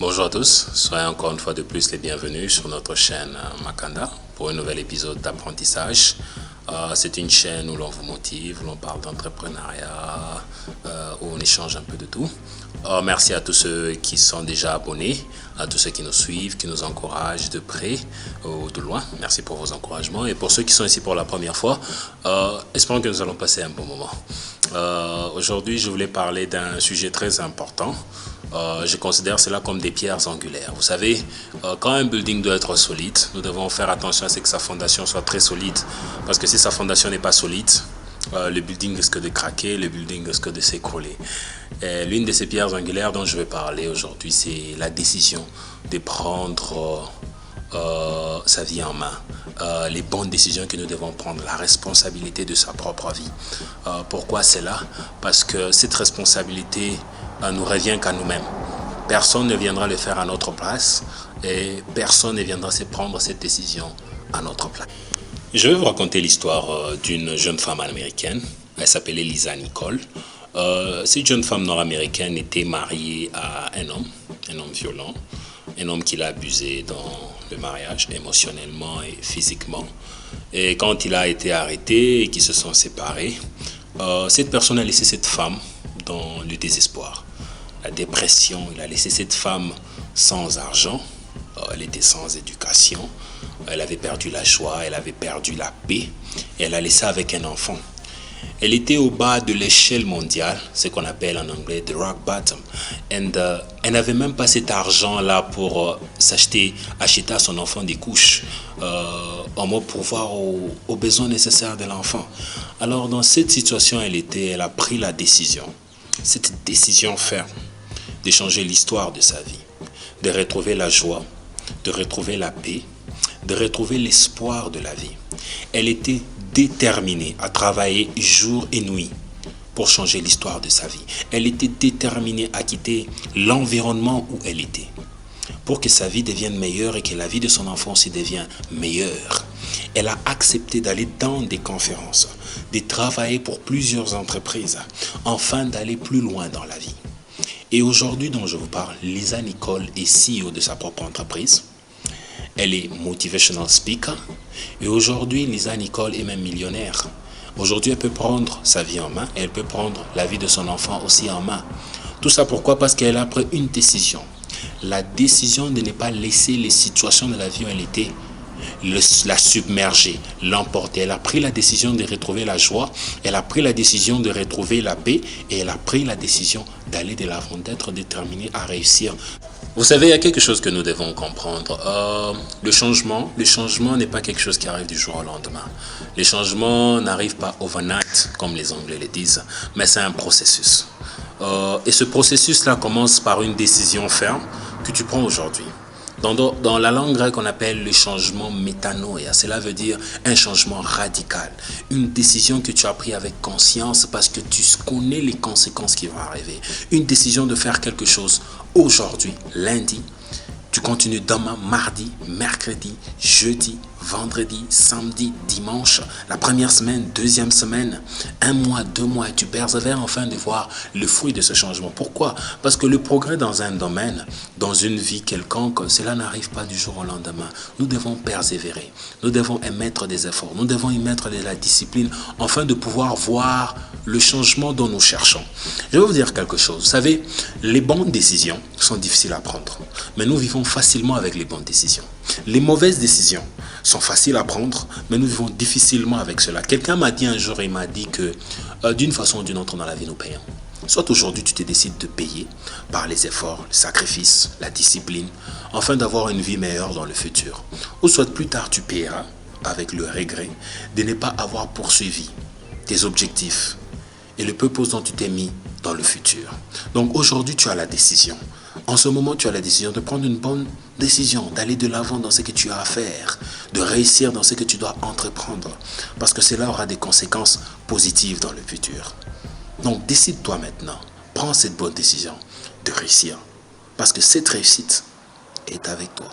Bonjour à tous, soyez encore une fois de plus les bienvenus sur notre chaîne Makanda pour un nouvel épisode d'apprentissage. C'est une chaîne où l'on vous motive, où l'on parle d'entrepreneuriat, où on échange un peu de tout. Merci à tous ceux qui sont déjà abonnés, à tous ceux qui nous suivent, qui nous encouragent de près ou de loin. Merci pour vos encouragements. Et pour ceux qui sont ici pour la première fois, espérons que nous allons passer un bon moment. Aujourd'hui, je voulais parler d'un sujet très important. Je considère cela comme des pierres angulaires. Vous savez, quand un building doit être solide, nous devons faire attention à ce que sa fondation soit très solide. Parce que si sa fondation n'est pas solide, le building risque de craquer, le building risque de s'écrouler. L'une de ces pierres angulaires dont je vais parler aujourd'hui, c'est la décision de prendre sa vie en main. Les bonnes décisions que nous devons prendre, la responsabilité de sa propre vie. Pourquoi c'est là? Parce que cette responsabilité nous revient qu'à nous-mêmes. Personne ne viendra le faire à notre place et personne ne viendra se prendre cette décision à notre place. Je vais vous raconter l'histoire d'une jeune femme américaine. Elle s'appelait Lisa Nicole. Cette jeune femme nord-américaine était mariée à un homme violent, un homme qui l'a abusé dans le mariage, émotionnellement et physiquement. Et quand il a été arrêté et qu'ils se sont séparés, cette personne a laissé cette femme dans le désespoir, la dépression. Il a laissé cette femme sans argent, elle était sans éducation, elle avait perdu la joie, elle avait perdu la paix, et elle l'a laissé avec un enfant. Elle était au bas de l'échelle mondiale, ce qu'on appelle en anglais the rock bottom. Elle n'avait même pas cet argent-là pour acheter à son enfant des couches, en mode pourvoir aux besoins nécessaires de l'enfant. Alors dans cette situation, elle a pris la décision, cette décision ferme, de changer l'histoire de sa vie, de retrouver la joie, de retrouver la paix, de retrouver l'espoir de la vie. Elle était déterminée à travailler jour et nuit pour changer l'histoire de sa vie. Elle était déterminée à quitter l'environnement où elle était pour que sa vie devienne meilleure et que la vie de son enfant aussi devienne meilleure. Elle a accepté d'aller dans des conférences, de travailler pour plusieurs entreprises, afin d'aller plus loin dans la vie. Et aujourd'hui dont je vous parle, Lisa Nicole est CEO de sa propre entreprise. Elle est motivational speaker. Et aujourd'hui, Lisa Nicole est même millionnaire. Aujourd'hui, elle peut prendre sa vie en main et elle peut prendre la vie de son enfant aussi en main. Tout ça pourquoi? Parce qu'elle a pris une décision. La décision de ne pas laisser les situations de la vie où elle était la submerger, l'emporter. Elle a pris la décision de retrouver la joie, elle a pris la décision de retrouver la paix et elle a pris la décision d'aller de l'avant, d'être déterminée à réussir. Vous savez, il y a quelque chose que nous devons comprendre. Le changement n'est pas quelque chose qui arrive du jour au lendemain. Les changements n'arrivent pas overnight, comme les Anglais le disent, mais c'est un processus. Et ce processus-là commence par une décision ferme que tu prends aujourd'hui. Dans la langue grecque, on appelle le changement métanoïa. Cela veut dire un changement radical. Une décision que tu as prise avec conscience parce que tu connais les conséquences qui vont arriver. Une décision de faire quelque chose aujourd'hui, lundi. Tu continues demain, mardi, mercredi, jeudi, vendredi, samedi, dimanche, la première semaine, deuxième semaine, un mois, 2 mois, et tu persévères enfin de voir le fruit de ce changement. Pourquoi? Parce que le progrès dans un domaine, dans une vie quelconque, cela n'arrive pas du jour au lendemain. Nous devons persévérer, nous devons émettre des efforts, nous devons y mettre de la discipline afin de pouvoir voir le changement dont nous cherchons. Je vais vous dire quelque chose. Vous savez, les bonnes décisions sont difficiles à prendre, mais nous vivons facilement avec les bonnes décisions. Les mauvaises décisions sont faciles à prendre, mais nous vivons difficilement avec cela. Quelqu'un m'a dit un jour, il m'a dit que d'une façon ou d'une autre dans la vie, nous payons. Soit aujourd'hui, tu te décides de payer par les efforts, le sacrifice, la discipline, afin d'avoir une vie meilleure dans le futur. Ou soit plus tard, tu payeras avec le regret de ne pas avoir poursuivi tes objectifs et le purpose dont tu t'es mis dans le futur. Donc aujourd'hui, tu as la décision. En ce moment, tu as la décision de prendre une bonne décision, d'aller de l'avant dans ce que tu as à faire, de réussir dans ce que tu dois entreprendre, parce que cela aura des conséquences positives dans le futur. Donc décide-toi maintenant, prends cette bonne décision de réussir, parce que cette réussite est avec toi.